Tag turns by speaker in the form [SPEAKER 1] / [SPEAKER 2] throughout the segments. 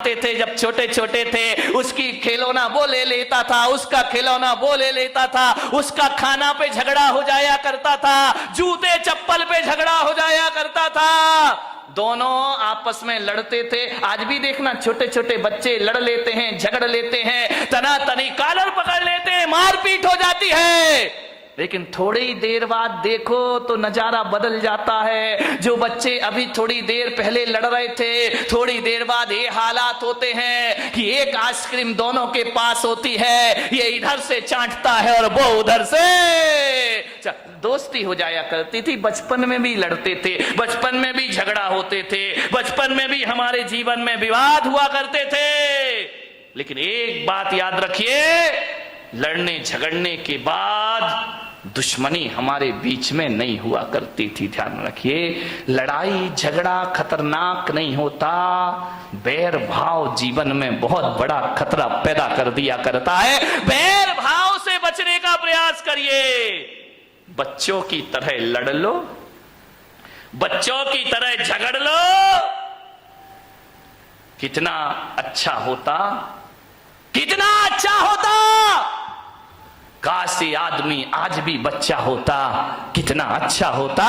[SPEAKER 1] थे जब छोटे छोटे थे, उसकी खिलौना वो ले लेता था, उसका खिलौना वो ले लेता था, उसका खाना पे झगड़ा हो जाया करता था, जूते चप्पल पे झगड़ा हो जाया करता था, दोनों आपस में लड़ते थे। आज भी देखना छोटे छोटे बच्चे लड़ लेते हैं, झगड़ लेते हैं, तना तनी कॉलर पकड़ लेते हैं, मारपीट हो जाती है। लेकिन थोड़ी देर बाद देखो तो नजारा बदल जाता है। जो बच्चे अभी थोड़ी देर पहले लड़ रहे थे, थोड़ी देर बाद ये हालात होते हैं कि एक आइसक्रीम दोनों के पास होती है, ये इधर से चाटता है और वो उधर से। दोस्ती हो जाया करती थी। बचपन में भी लड़ते थे, बचपन में भी झगड़ा होते थे, बचपन में भी हमारे जीवन में विवाद हुआ करते थे। लेकिन एक बात याद रखिए, लड़ने झगड़ने के बाद दुश्मनी हमारे बीच में नहीं हुआ करती थी। ध्यान रखिए, लड़ाई झगड़ा खतरनाक नहीं होता, बैर भाव जीवन में बहुत बड़ा खतरा पैदा कर दिया करता है। बैर भाव से बचने का प्रयास करिए। बच्चों की तरह लड़ लो, बच्चों की तरह झगड़ लो, कितना अच्छा होता, कितना अच्छा होता। काश ये आदमी आज भी बच्चा होता, कितना अच्छा होता।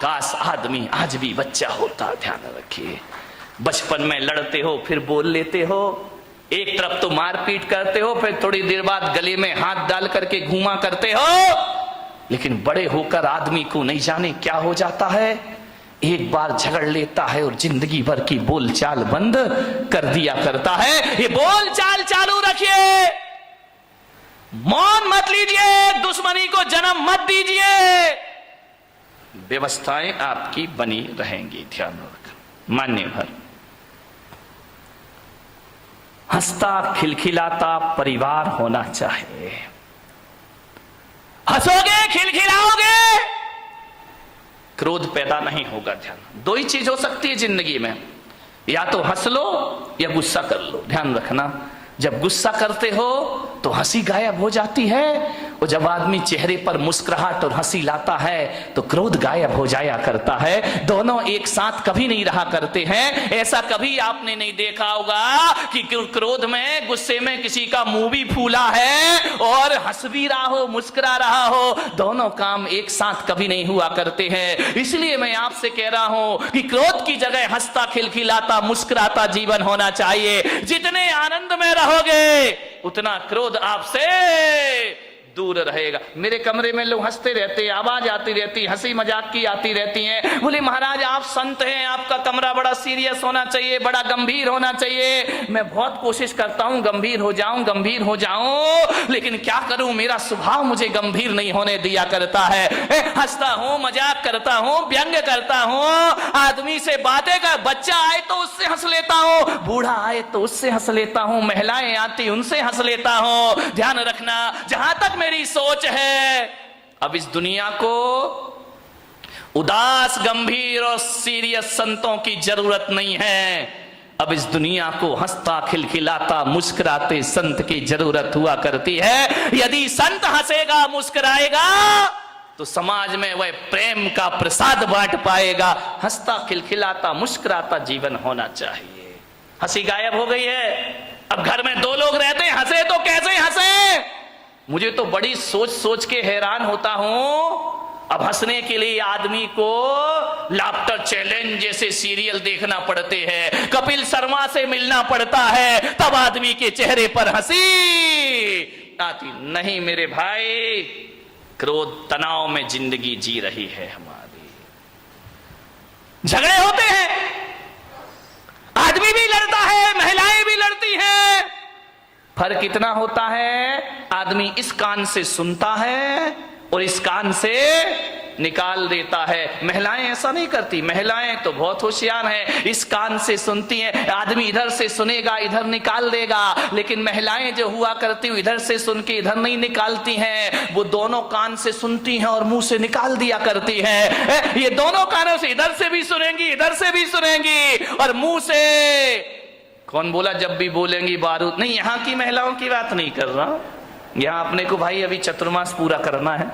[SPEAKER 1] काश आदमी आज भी बच्चा होता। ध्यान रखिए, बचपन में लड़ते हो, फिर बोल लेते हो, एक तरफ तो मारपीट करते हो, फिर थोड़ी देर बाद गले में हाथ डाल करके घूमा करते हो। लेकिन बड़े होकर आदमी को नहीं जाने क्या हो जाता है, एक बार झगड़ लेता है और जिंदगी भर की बोलचाल बंद कर दिया करता है। ये बोलचाल चालू रखिए, मौन मत लीजिए, दुश्मनी को जन्म मत दीजिए, व्यवस्थाएं आपकी बनी रहेंगी। ध्यान रखना। मान्य भर हंसता खिलखिलाता परिवार होना चाहिए। हंसोगे, खिलखिलाओगे, क्रोध पैदा नहीं होगा। ध्यान, दो ही चीज हो सकती है जिंदगी में, या तो हंस लो या गुस्सा कर लो। ध्यान रखना, जब गुस्सा करते हो तो हंसी गायब हो जाती है, और जब आदमी चेहरे पर मुस्कुराहट और हंसी लाता है तो क्रोध गायब हो जाया करता है। दोनों एक साथ कभी नहीं रहा करते हैं। ऐसा कभी आपने नहीं देखा होगा कि क्रोध में, गुस्से में किसी का मुंह भी फूला है और हंस भी रहा हो, मुस्कुरा रहा हो। दोनों काम एक साथ कभी नहीं हुआ करते हैं। इसलिए मैं आपसे कह रहा हूं कि क्रोध की जगह हंसता खिलखिलाता मुस्कुराता जीवन होना चाहिए। जितने आनंद में रहोगे उतना क्रोध आपसे दूर रहेगा। मेरे कमरे में लोग हंसते रहते हैं, आवाज आती रहती, हंसी मजाक की आती रहती है। बोले महाराज आप संत हैं, आपका कमरा बड़ा सीरियस होना चाहिए, बड़ा गंभीर होना चाहिए। मैं बहुत कोशिश करता हूं गंभीर हो जाऊं, गंभीर हो जाऊं, लेकिन क्या करूं, मेरा स्वभाव मुझे गंभीर नहीं होने दिया करता है। हंसता हूं, मजाक करता हूं, व्यंग करता हूं, आदमी से बातें कर, बच्चा आए तो उससे हंस लेता हूं, बूढ़ा आए तो उससे हंस लेता हूं, महिलाएं आती उनसे हंस लेता हूं। ध्यान रखना, जहां तक मेरी सोच है, अब इस दुनिया को उदास, गंभीर और सीरियस संतों की जरूरत नहीं है। अब इस दुनिया को हंसता खिलखिलाता मुस्कुराते संत की जरूरत हुआ करती है। यदि संत हंसेगा, मुस्कुराएगा तो समाज में वह प्रेम का प्रसाद बांट पाएगा। हंसता खिलखिलाता मुस्कुराता जीवन होना चाहिए। हंसी गायब हो गई है। अब घर में दो लोग रहते हैं, हंसे तो कैसे हंसे? मुझे तो बड़ी सोच सोच के हैरान होता हूं। अब हंसने के लिए आदमी को लाफ्टर चैलेंज जैसे सीरियल देखना पड़ते हैं, कपिल शर्मा से मिलना पड़ता है, तब आदमी के चेहरे पर हंसी आती। नहीं मेरे भाई, क्रोध तनाव में जिंदगी जी रही है हमारी। झगड़े होते हैं, आदमी भी लड़ता है, महिलाएं भी लड़ती हैं। फर्क इतना होता है, आदमी इस कान से सुनता है और इस कान से निकाल देता है। महिलाएं ऐसा नहीं करती, महिलाएं तो बहुत होशियार हैं, इस कान से सुनती हैं। आदमी इधर से सुनेगा, इधर निकाल देगा, लेकिन महिलाएं जो हुआ करती हैं इधर से सुन के इधर नहीं निकालती हैं, वो दोनों कान से सुनती हैं और मुंह से निकाल दिया करती हैं। ये दोनों कानों से, इधर से भी सुनेंगी, इधर से भी सुनेंगी, और मुंह से। कौन बोला जब भी बोलेंगी बारूद? नहीं, यहाँ की महिलाओं की बात नहीं कर रहा, यहाँ अपने को भाई अभी चतुर्मास पूरा करना है।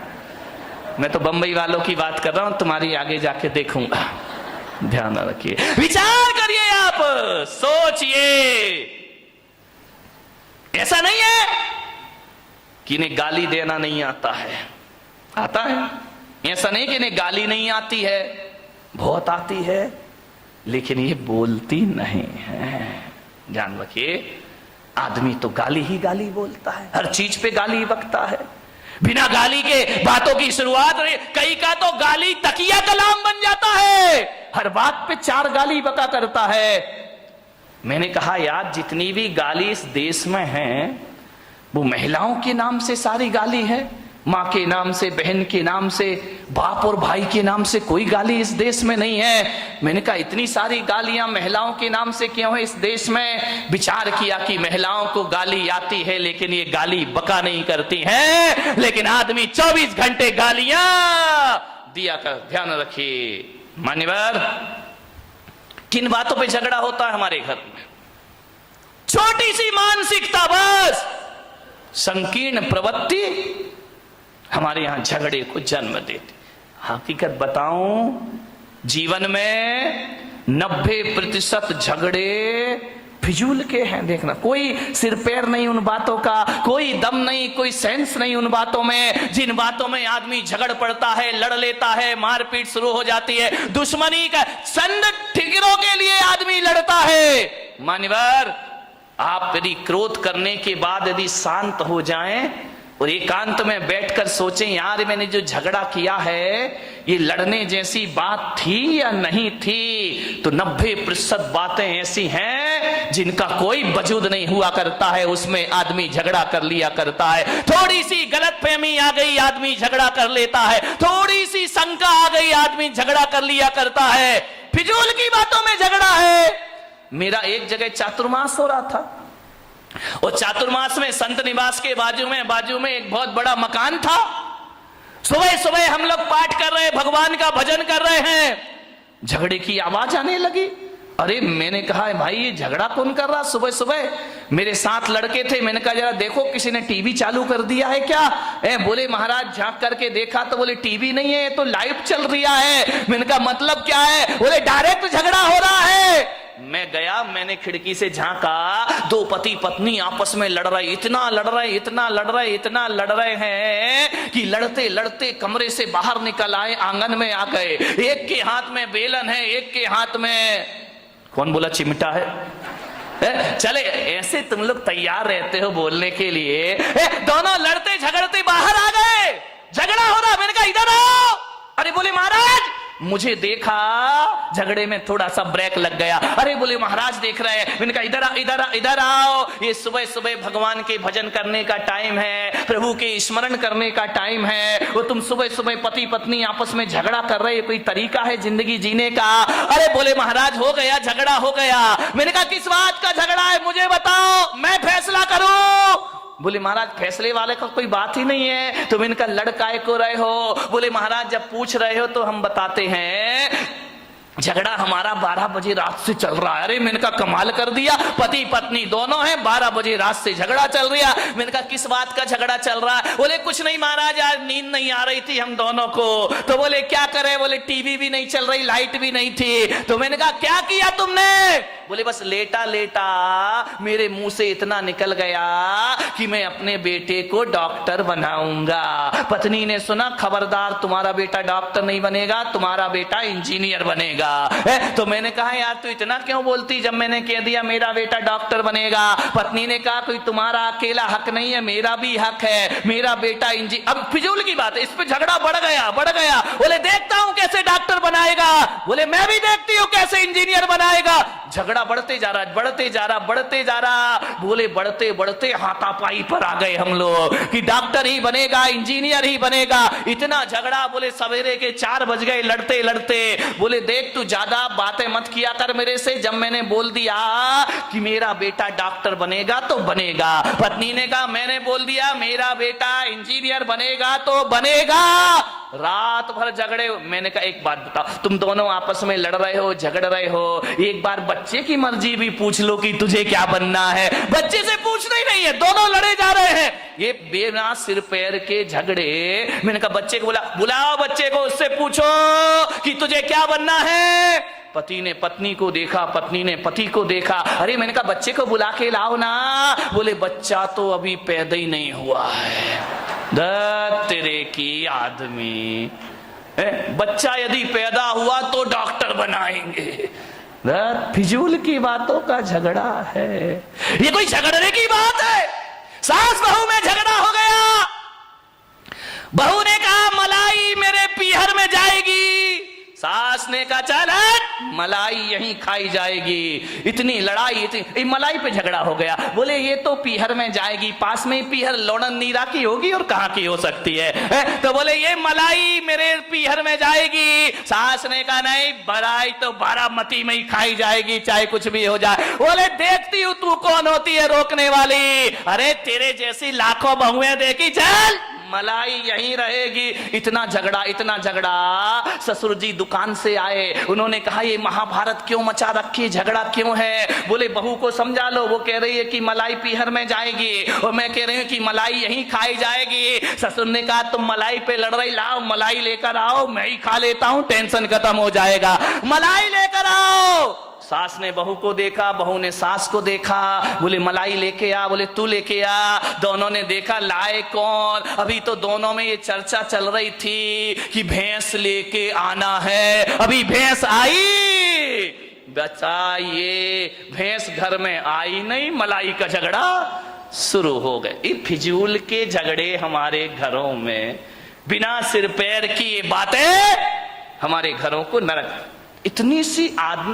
[SPEAKER 1] मैं तो बंबई वालों की बात कर रहा हूं, तुम्हारी आगे जाके देखूंगा। ध्यान रखिए, विचार करिए, आप सोचिए। ऐसा नहीं है कि इन्हें गाली देना नहीं आता है, आता है। ऐसा नहीं कि इन्हें गाली नहीं आती है, बहुत आती है, लेकिन ये बोलती नहीं है। ध्यान रखिए, आदमी तो गाली ही गाली बोलता है, हर चीज पे गाली बकता है, बिना गाली के बातों की शुरुआत नहीं। कई का तो गाली तकिया कलाम बन जाता है, हर बात पे 4 गाली बका करता है। मैंने कहा यार, जितनी भी गाली इस देश में है वो महिलाओं के नाम से सारी गाली है, माँ के नाम से, बहन के नाम से, बाप और भाई के नाम से कोई गाली इस देश में नहीं है। मैंने कहा इतनी सारी गालियां महिलाओं के नाम से क्यों है इस देश में? विचार किया कि महिलाओं को गाली आती है लेकिन ये गाली बका नहीं करती हैं, लेकिन आदमी 24 घंटे गालियां दिया कर। ध्यान रखिए मान्यवर, किन बातों पे झगड़ा होता है हमारे घर में? छोटी सी मानसिकता, बस संकीर्ण प्रवृत्ति हमारे यहां झगड़े को जन्म देती। हकीकत बताऊं, जीवन में 90% झगड़े फिजूल के हैं। देखना, कोई सिर पैर नहीं उन बातों का, कोई दम नहीं, कोई सेंस नहीं उन बातों में, जिन बातों में आदमी झगड़ पड़ता है, लड़ लेता है, मारपीट शुरू हो जाती है, दुश्मनी का संद ठिकरों के लिए आदमी लड़ता है। मान्यवर, आप यदि क्रोध करने के बाद यदि शांत हो जाएं और एकांत में बैठकर सोचें, यार मैंने जो झगड़ा किया है ये लड़ने जैसी बात थी या नहीं थी, तो 90% बातें ऐसी हैं जिनका कोई वजूद नहीं हुआ करता है, उसमें आदमी झगड़ा कर लिया करता है। थोड़ी सी गलतफहमी आ गई, आदमी झगड़ा कर लेता है, थोड़ी सी शंका आ गई, आदमी झगड़ा कर लिया करता है, फिजूल की बातों में झगड़ा है। मेरा एक जगह चातुर्मास हो रहा था, और चातुर्मास में संत निवास के बाजू में एक बहुत बड़ा मकान था। सुबह सुबह हम लोग पाठ कर रहे, भगवान का भजन कर रहे हैं, झगड़े की आवाज आने लगी। अरे मैंने कहा भाई ये झगड़ा कौन कर रहा सुबह सुबह? मेरे साथ लड़के थे, मैंने कहा जरा देखो किसी ने टीवी चालू कर दिया है क्या? बोले महाराज झांक करके देखा तो बोले टीवी नहीं है, तो लाइव चल रहा है। मैंने कहा मतलब क्या है? बोले डायरेक्ट झगड़ा हो रहा है। मैं गया, मैंने खिड़की से झांका, 2 पति पत्नी आपस में लड़ रहे, इतना लड़ रहे हैं कि लड़ते लड़ते कमरे से बाहर निकल आए, आंगन में आ गए। एक के हाथ में बेलन है, एक के हाथ में कौन बोला चिमटा है। चले ऐसे तुम लोग तैयार रहते हो बोलने के लिए, दोनों लड़ते झगड़ते बाहर आ गए, झगड़ा हो रहा। मैंने कहा इधर आओ। अरे बोले महाराज, मुझे देखा, झगड़े में थोड़ा सा ब्रेक लग गया। अरे बोले महाराज देख रहे हैं। मैंने कहा इधर आओ, ये सुबह सुबह भगवान के भजन करने का टाइम है, प्रभु के स्मरण करने का टाइम है, वो तुम सुबह सुबह पति पत्नी आपस में झगड़ा कर रहे, कोई तरीका है जिंदगी जीने का? अरे बोले महाराज हो गया, झगड़ा हो गया। मैंने कहा किस बात का झगड़ा है मुझे बताओ, मैं फैसला करूं। बोले महाराज फैसले वाले का कोई बात ही नहीं है। तो मैंने कहा लड़काए को रहे हो? बोले महाराज जब पूछ रहे हो तो हम बताते हैं, झगड़ा हमारा 12 बजे रात से चल रहा है। अरे मैंने कहा कमाल कर दिया, पति पत्नी दोनों हैं, 12 बजे रात से झगड़ा चल रहा। मैंने कहा किस बात का झगड़ा चल रहा है? बोले कुछ नहीं महाराज, आज नींद नहीं आ रही थी हम दोनों को। तो बोले क्या करे? बोले टीवी भी नहीं चल रही, लाइट भी नहीं थी। तो मैंने कहा क्या किया तुमने? बोले बस लेटा लेटा मेरे मुंह से इतना निकल गया कि मैं अपने बेटे को डॉक्टर बनाऊंगा। पत्नी ने सुना, खबरदार तुम्हारा बेटा डॉक्टर नहीं बनेगा, तुम्हारा बेटा इंजीनियर बनेगा। तो मैंने कहा यार तू इतना क्यों बोलती, जब मैंने कह दिया मेरा बेटा डॉक्टर बनेगा। पत्नी ने कहा कोई तुम्हारा अकेला हक नहीं है, मेरा भी हक है, मेरा बेटा इंजीनियर। अब फिजूल की बात है, इस पे झगड़ा बढ़ गया। बोले देखता हूं कैसे डॉक्टर बनाएगा। बोले मैं भी देखती हूं कैसे इंजीनियर बनाएगा। झगड़ा बढ़ते जा रहा। बोले बढ़ते बढ़ते हाथापाई पर आ गए हम लोग कि डॉक्टर ही बनेगा, इंजीनियर ही बनेगा। इतना झगड़ा, बोले सवेरे के 4 बज गए लड़ते लड़ते। बोले देख तू ज्यादा बातें मत किया कर मेरे से, जब मैंने बोल दिया कि मेरा बेटा डॉक्टर बनेगा तो बनेगा। पत्नी ने कहा मैंने बोल दिया मेरा बेटा इंजीनियर बनेगा तो बनेगा। रात भर झगड़े। मैंने कहा एक बात बताओ, तुम दोनों आपस में लड़ रहे हो, झगड़ रहे हो, एक बार बच्चे की मर्जी भी पूछ लो कि तुझे क्या बनना है। बच्चे से पूछना ही नहीं है, दोनों लड़े जा रहे हैं, ये बिना सिर पैर के झगड़े। मैंने कहा बच्चे को बुलाओ बच्चे को, उससे पूछो कि तुझे क्या बनना है। पति ने पत्नी को देखा, पत्नी ने पति को देखा। अरे मैंने कहा बच्चे को बुला के लाओ ना। बोले बच्चा तो अभी पैदा ही नहीं हुआ है। तेरे की आदमी, बच्चा यदि पैदा हुआ तो डॉक्टर बनाएंगे। फिजूल की बातों का झगड़ा है, ये कोई झगड़ने की बात है? सास बहू में झगड़ा हो गया, बहू ने कहा मलाई मेरे पीहर में जाएगी, सास ने कहा चल मलाई यहीं खाई जाएगी। इतनी लड़ाई, इतनी मलाई पे झगड़ा हो गया। बोले ये तो पीहर में जाएगी, पास में पीहर लोणन नीरा की होगी और कहां की हो सकती है? तो बोले ये मलाई मेरे पीहर में जाएगी। सास ने कहा नहीं, बड़ाई तो बारामती में ही खाई जाएगी, चाहे कुछ भी हो जाए। बोले देखती हूं तू कौन होती है रोकने वाली, अरे तेरे जैसी लाखों बहुएं देखी, चल मलाई यहीं रहेगी। इतना झगड़ा, इतना झगड़ा। ससुर जी दुकान से आए, उन्होंने कहा ये महाभारत क्यों मचा रखी, झगड़ा क्यों है? बोले बहू को समझा लो, वो कह रही है कि मलाई पीहर में जाएगी और मैं कह रही हूँ कि मलाई यहीं खाई जाएगी। ससुर ने कहा तुम मलाई पे लड़ रही, लाओ मलाई लेकर आओ, मैं ही खा लेता हूँ, टेंशन खत्म हो जाएगा, मलाई लेकर आओ। सास ने बहू को देखा, बहू ने सास को देखा। बोले मलाई लेके आ, बोले तू लेके आ। दोनों ने देखा लाए कौन। अभी तो दोनों में ये चर्चा चल रही थी कि भैंस लेके आना है। अभी भैंस आई, बच्चा ये भैंस घर में आई नहीं, मलाई का झगड़ा शुरू हो गए। ये फिजूल के झगड़े हमारे घरों में, बिना सिर पैर की ये बातें हमारे घरों को नरक। इतनी सी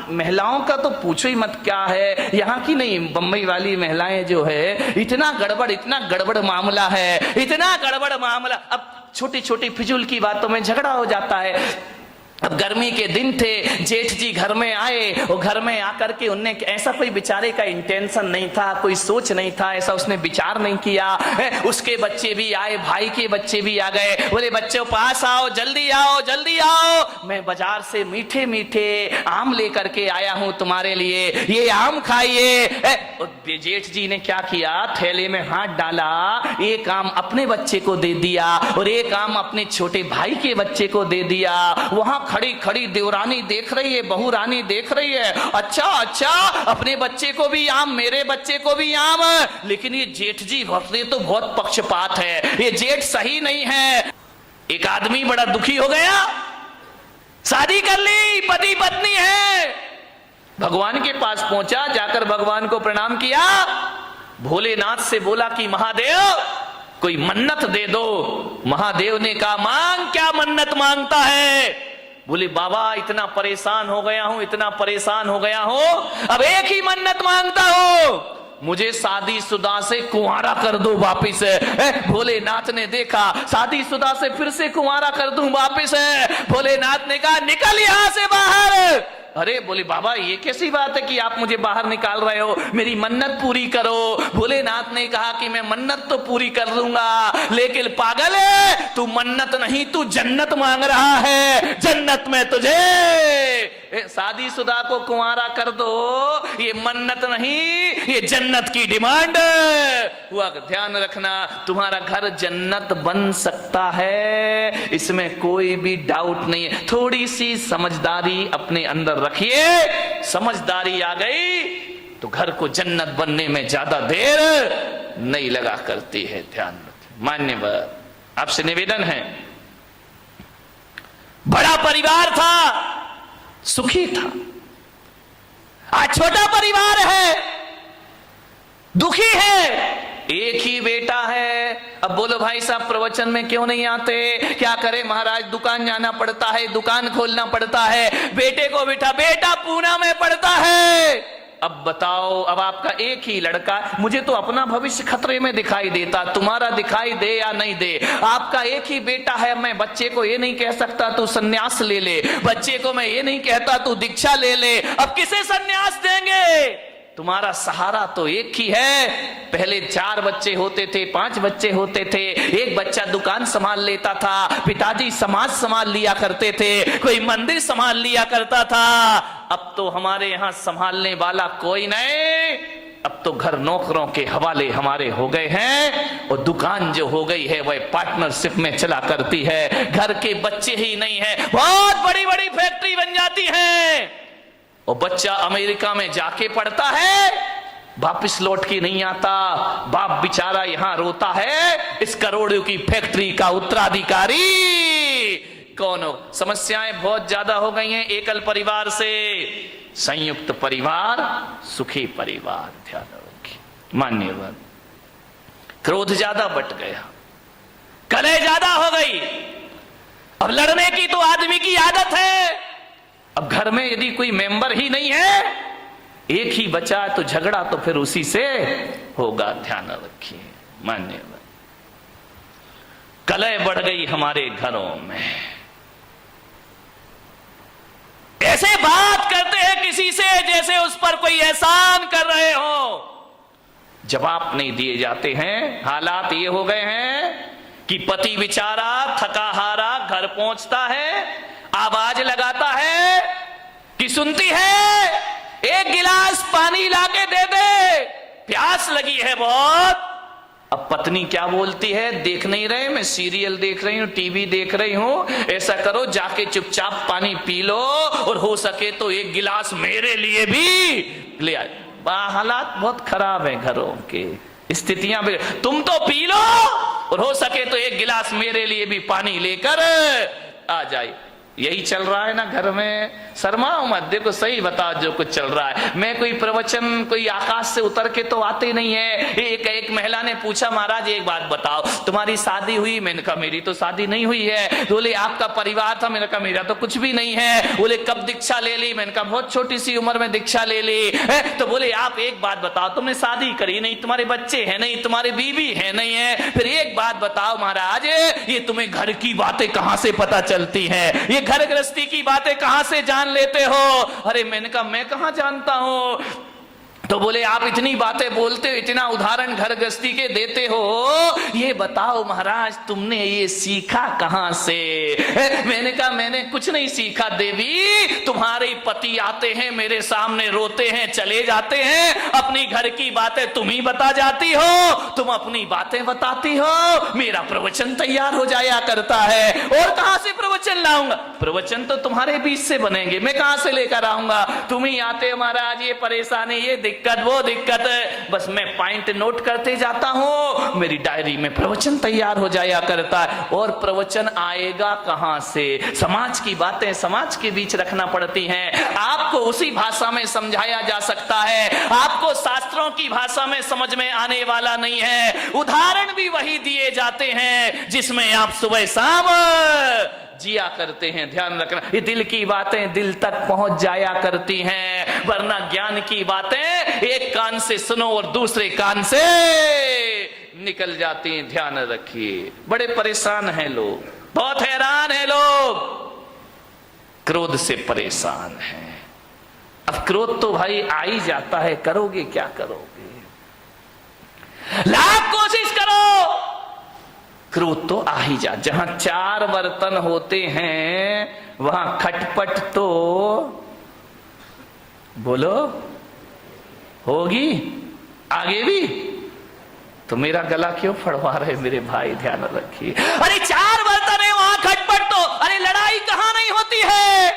[SPEAKER 1] महिलाओं का तो पूछो ही मत क्या है, यहाँ की नहीं बम्बई वाली महिलाएं जो है, इतना गड़बड़ मामला है, इतना गड़बड़ मामला। अब छोटी छोटी फिजूल की बातों में झगड़ा हो जाता है। अब गर्मी के दिन थे, जेठ जी घर में आए और घर में आकर के उनने ऐसा कोई बेचारे का इंटेंशन नहीं था, कोई सोच नहीं था, ऐसा उसने विचार नहीं किया। उसके बच्चे भी आए, भाई के बच्चे भी आ गए। बोले बच्चों पास आओ, जल्दी आओ, जल्दी आओ, मैं बाजार से मीठे मीठे आम लेकर के आया हूं तुम्हारे लिए, ये आम खाइए। जेठ जी ने क्या किया, थैले में हाथ डाला, एक आम अपने बच्चे को दे दिया और एक आम अपने छोटे भाई के बच्चे को दे दिया। वहां खड़ी खड़ी देवरानी देख रही है, बहू रानी देख रही है, अच्छा अच्छा अपने बच्चे को भी आम, मेरे बच्चे को भी आम। लेकिन ये जेठ जी भक्ति तो बहुत पक्षपात है, ये जेठ सही नहीं है। एक आदमी बड़ा दुखी हो गया, शादी कर ली, पति पत्नी है, भगवान के पास पहुंचा, जाकर भगवान को प्रणाम किया, भोलेनाथ से बोला कि महादेव कोई मन्नत दे दो। महादेव ने कहा मांग, क्या मन्नत मांगता है? बोले बाबा इतना परेशान हो गया हूं, इतना परेशान हो गया हूं, अब एक ही मन्नत मांगता हूं, मुझे शादीशुदा से कुंवारा कर दो वापिस। भोलेनाथ ने देखा शादीशुदा से फिर से कुंवारा कर दूं वापिस। भोलेनाथ ने कहा निकल यहां से बाहर। अरे बोले बाबा ये कैसी बात है कि आप मुझे बाहर निकाल रहे हो, मेरी मन्नत पूरी करो। भोलेनाथ ने कहा कि मैं मन्नत तो पूरी कर दूंगा, लेकिन पागल है तू, मन्नत नहीं तू जन्नत मांग रहा है, जन्नत में तुझे शादीशुदा को कुंवारा कर दो, ये मन्नत नहीं, ये जन्नत की डिमांड हुआ। ध्यान रखना, तुम्हारा घर जन्नत बन सकता है, इसमें कोई भी डाउट नहीं है। थोड़ी सी समझदारी अपने अंदर रखिए, समझदारी आ गई तो घर को जन्नत बनने में ज्यादा देर नहीं लगा करती है। ध्यान रखिए। मान्यवर आपसे निवेदन है, बड़ा परिवार था, सुखी था, आज छोटा परिवार है, दुखी है, एक ही बेटा है। अब बोलो भाई साहब प्रवचन में क्यों नहीं आते? क्या करे महाराज, दुकान जाना पड़ता है, दुकान खोलना पड़ता है, बेटे को बिठा, बेटा पूना में पड़ता है। अब बताओ, अब आपका एक ही लड़का, मुझे तो अपना भविष्य खतरे में दिखाई देता, तुम्हारा दिखाई दे या नहीं दे, आपका एक ही बेटा है। मैं बच्चे को ये नहीं कह सकता तू सन्यास ले ले, बच्चे को मैं ये नहीं कहता तू दीक्षा ले ले। अब किसे सन्यास देंगे? तुम्हारा सहारा तो एक ही है। पहले 4 बच्चे होते थे, 5 बच्चे होते थे, एक बच्चा दुकान संभाल लेता था, पिताजी समाज संभाल लिया करते थे, कोई मंदिर संभाल लिया करता था। अब तो हमारे यहां संभालने वाला कोई नहीं, अब तो घर नौकरों के हवाले हमारे हो गए हैं और दुकान जो हो गई है वह पार्टनरशिप में चला करती है। घर के बच्चे ही नहीं है, बहुत बड़ी बड़ी फैक्ट्री बन जाती है। और बच्चा अमेरिका में जाके पढ़ता है, वापिस लौट के नहीं आता, बाप बेचारा यहां रोता है, इस करोड़ों की फैक्ट्री का उत्तराधिकारी कौन हो। समस्याएं बहुत ज्यादा हो गई हैं एकल परिवार से। संयुक्त परिवार सुखी परिवार, ध्यान रखिए। मान्यवर, क्रोध ज्यादा बढ़ गया, कलह ज्यादा हो गई। अब लड़ने की तो आदमी की आदत है। अब घर में यदि कोई मेंबर ही नहीं है, एक ही बचा तो झगड़ा तो फिर उसी से होगा, ध्यान रखिए। मान्यवर, कलह बढ़ गई हमारे घरों में। ऐसे बात करते हैं किसी से जैसे उस पर कोई एहसान कर रहे हो, जवाब नहीं दिए जाते हैं। हालात ये हो गए हैं कि पति बेचारा थका हारा घर पहुंचता है, आवाज लगाता है कि सुनती है, एक गिलास पानी लाके दे दे, प्यास लगी है बहुत। अब पत्नी क्या बोलती है, देख नहीं रहे, मैं सीरियल देख रही हूं, टीवी देख रही हूं, ऐसा करो जाके चुपचाप पानी पी लो, और हो सके तो एक गिलास मेरे लिए भी ले आए। हालात बहुत खराब है घरों के, स्थितियां भी। तुम तो पी लो और हो सके तो एक गिलास मेरे लिए भी पानी लेकर आ जाए। यही चल रहा है ना घर में। शर्माओ मत, देखो सही बताओ जो कुछ चल रहा है। मैं कोई प्रवचन कोई आकाश से उतर के तो आते नहीं है। एक महिला ने पूछा, महाराज एक बात बताओ, तुम्हारी शादी हुई? मैंने कहा मेरी तो शादी नहीं हुई है। बोले आपका परिवार था? मैंने कहा मेरा तो कुछ भी नहीं है। बोले कब दीक्षा ले ली? मैंने कहा बहुत छोटी सी उम्र में दीक्षा ले ली है। तो बोले आप एक बात बताओ, तुमने शादी करी नहीं, तुम्हारे बच्चे हैं नहीं, तुम्हारे बीवी है नहीं है, फिर एक बात बताओ महाराज, ये तुम्हें घर की बातें कहां से पता चलती है? ये घर गृहस्थी की बातें कहां से जान लेते हो? अरे मैंने कहा मैं कहां जानता हूं। तो बोले आप इतनी बातें बोलते हो, इतना उदाहरण घर गृहस्थी के देते हो, ये बताओ महाराज तुमने ये सीखा कहां से? मैंने कहा मैंने कुछ नहीं सीखा देवी, तुम्हारे पति आते हैं मेरे सामने, रोते हैं चले जाते हैं, अपनी घर की बातें तुम ही बता जाती हो, तुम अपनी बातें बताती हो, मेरा प्रवचन तैयार हो जाया करता है। और कहां से प्रवचन लाऊंगा? प्रवचन तो तुम्हारे बीच से बनेंगे, मैं कहां से लेकर आऊंगा? तुम ही आते हो महाराज, ये परेशानी, ये दिक्कत, वो दिक्कत, बस मैं पॉइंट नोट करते जाता हूं, मेरी डायरी में प्रवचन तैयार हो जाया करता है। और प्रवचन आएगा कहां से? समाज की बातें समाज के बीच रखना पड़ती हैं। आपको उसी भाषा में समझाया जा सकता है, आपको शास्त्रों की भाषा में समझ में आने वाला नहीं है। उदाहरण भी वही दिए जाते हैं जिसमें आप सुबह शाम जिया करते हैं। ध्यान रखना, ये दिल की बातें दिल तक पहुंच जाया करती हैं, वरना ज्ञान की बातें एक कान से सुनो और दूसरे कान से निकल जाती हैं। ध्यान रखिए, बड़े परेशान हैं लोग, बहुत हैरान हैं लोग, क्रोध से परेशान हैं। अब क्रोध तो भाई आ ही जाता है, करोगे क्या करोगे? लाख कोशिश करो, क्रोध तो आ ही जा। जहां चार बर्तन होते हैं वहां खटपट तो बोलो होगी, आगे भी। तो मेरा गला क्यों फड़वा रहे मेरे भाई? ध्यान रखिए। अरे चार बर्तन है वहां खटपट तो, अरे लड़ाई कहां नहीं होती है।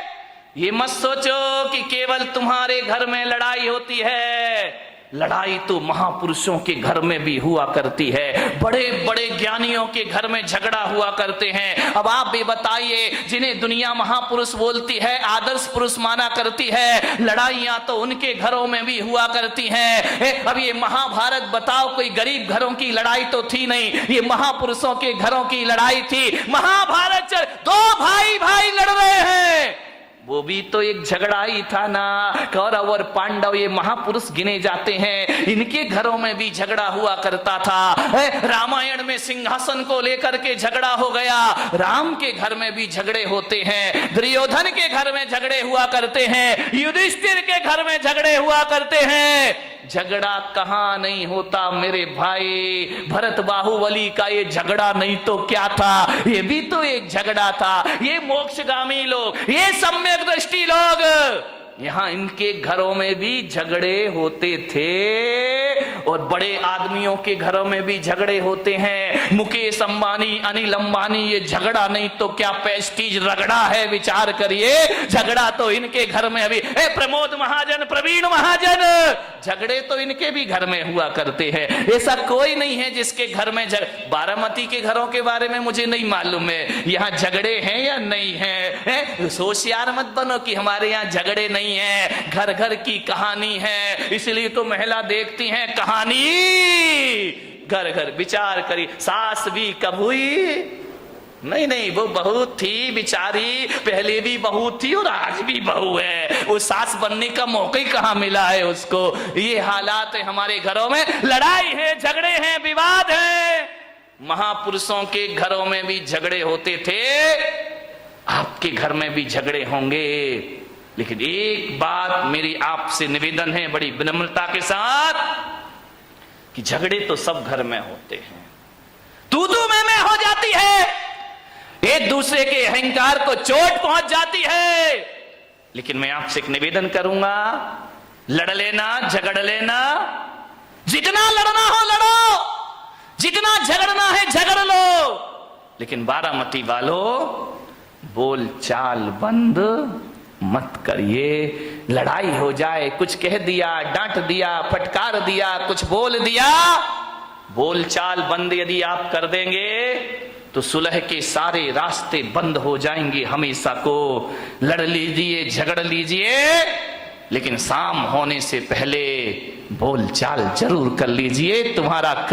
[SPEAKER 1] ये मत सोचो कि केवल तुम्हारे घर में लड़ाई होती है, लड़ाई तो महापुरुषों के घर में भी हुआ करती है, बड़े बड़े ज्ञानियों के घर में झगड़ा हुआ करते हैं। अब आप भी बताइए, जिन्हें दुनिया महापुरुष बोलती है, आदर्श पुरुष माना करती है, लड़ाइयां तो उनके घरों में भी हुआ करती हैं। अब ये महाभारत बताओ, कोई गरीब घरों की लड़ाई तो थी नहीं, ये महापुरुषों के घरों की लड़ाई थी। महाभारत दो भाई भाई लड़ रहे हैं, वो भी तो एक झगड़ा ही था ना। कौरव और पांडव ये महापुरुष गिने जाते हैं, इनके घरों में भी झगड़ा हुआ करता था। रामायण में सिंहासन को लेकर के झगड़ा हो गया, राम के घर में भी झगड़े होते हैं, दुर्योधन के घर में झगड़े हुआ करते हैं, युधिष्ठिर के घर में झगड़े हुआ करते हैं। झगड़ा कहां नहीं होता मेरे भाई? भरत बाहुबली का ये झगड़ा नहीं तो क्या था? ये भी तो एक झगड़ा था। ये मोक्षगामी लोग, ये सम्यक दृष्टि लोग, यहां इनके घरों में भी झगड़े होते थे और बड़े आदमियों के घरों में भी झगड़े होते हैं। मुकेश अंबानी, अनिल अंबानी, ये झगड़ा नहीं तो क्या पेस्टीज रगड़ा है, विचार करिए। झगड़ा तो इनके घर में अभी प्रमोद महाजन, प्रवीण महाजन, झगड़े तो इनके भी घर में हुआ करते हैं। ऐसा कोई नहीं है जिसके घर में बारामती के घरों के बारे में मुझे नहीं मालूम है, यहाँ झगड़े हैं या नहीं है। होशियार मत बनो कि हमारे यहाँ झगड़े नहीं है, घर घर की कहानी है। इसलिए तो महिला देखती हैं कहानी घर घर। विचार करी, सास भी कब हुई? नहीं, वो बहू थी बेचारी, पहले भी बहू थी और आज भी बहू है। वो सास बनने का मौका ही कहां मिला है उसको। ये हालात है हमारे घरों में, लड़ाई है, झगड़े हैं, विवाद है। महापुरुषों के घरों में भी झगड़े होते थे, आपके घर में भी झगड़े होंगे। लेकिन एक बात मेरी आपसे निवेदन है बड़ी विनम्रता के साथ, कि झगड़े तो सब घर में होते हैं, तू मैं हो जाती है, एक दूसरे के अहंकार को चोट पहुंच जाती है। लेकिन मैं आपसे एक निवेदन करूंगा, लड़ लेना, झगड़ लेना, जितना लड़ना हो लड़ो, जितना झगड़ना है झगड़ लो, लेकिन बारामती वालों बोल चाल बंद मत करिए। लड़ाई हो जाए, कुछ कह दिया, डांट दिया, फटकार दिया, कुछ बोल दिया, बोल चाल बंद यदि आप कर देंगे तो सुलह के सारे रास्ते बंद हो जाएंगे हमेशा को। लड़ लीजिए, झगड़ लीजिए, लेकिन शाम होने से पहले बोल चाल जरूर कर लीजिए। तुम्हारा